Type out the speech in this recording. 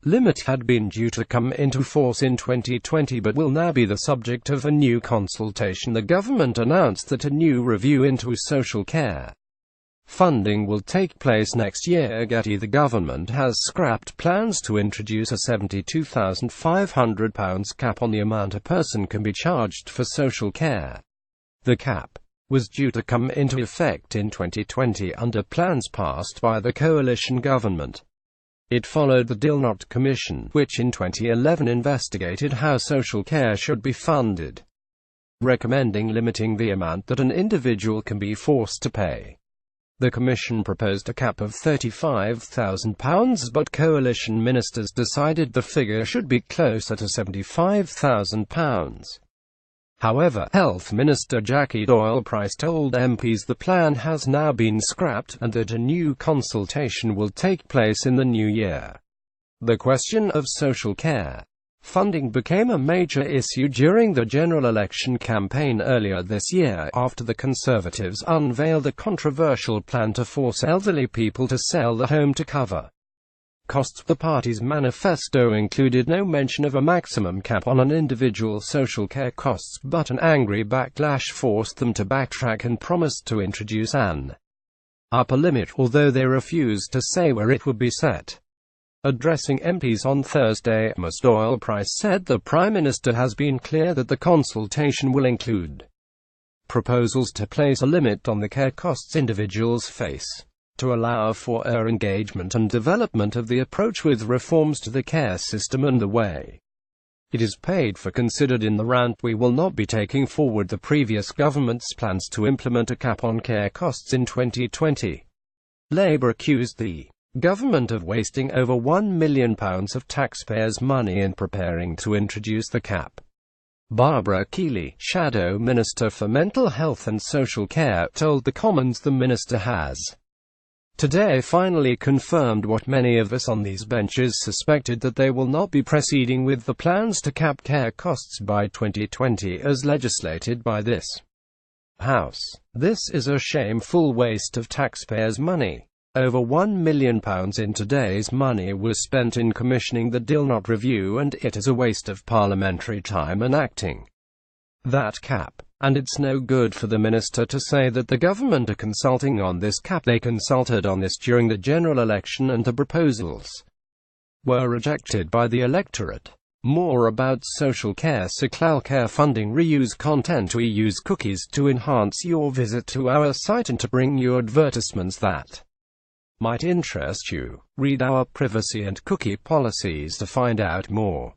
limit had been due to come into force in 2020 but will now be the subject of a new consultation. The government announced that a new review into social care funding will take place next year. Getty. The government has scrapped plans to introduce a £72,500 cap on the amount a person can be charged for social care. The cap was due to come into effect in 2020 under plans passed by the coalition government. It followed the Dilnot Commission, which in 2011 investigated how social care should be funded, recommending limiting the amount that an individual can be forced to pay. The Commission proposed a cap of £35,000, but coalition ministers decided the figure should be closer to £75,000. However, Health Minister Jackie Doyle-Price told MPs the plan has now been scrapped, and that a new consultation will take place in the new year. The question of social care funding became a major issue during the general election campaign earlier this year, after the Conservatives unveiled a controversial plan to force elderly people to sell the home to cover costs. The party's manifesto included no mention of a maximum cap on an individual's social care costs, but an angry backlash forced them to backtrack and promised to introduce an upper limit, although they refused to say where it would be set. Addressing MPs on Thursday, Ms. Doyle-Price said the Prime Minister has been clear that the consultation will include proposals to place a limit on the care costs individuals face, to allow for engagement and development of the approach with reforms to the care system and the way it is paid for considered in the round. We will not be taking forward the previous government's plans to implement a cap on care costs in 2020. Labour accused the government of wasting over £1 million of taxpayers' money in preparing to introduce the cap. Barbara Keeley, Shadow Minister for Mental Health and Social Care, told the Commons the minister has today finally confirmed what many of us on these benches suspected, that they will not be proceeding with the plans to cap care costs by 2020 as legislated by this House. This is a shameful waste of taxpayers' money. Over £1 million in today's money was spent in commissioning the Dilnot Review, and it is a waste of parliamentary time enacting that cap. And it's no good for the minister to say that the government are consulting on this cap. They consulted on this during the general election and the proposals were rejected by the electorate. More about social care. Care funding. Reuse content. We use cookies to enhance your visit to our site and to bring you advertisements that might interest you. Read our privacy and cookie policies to find out more.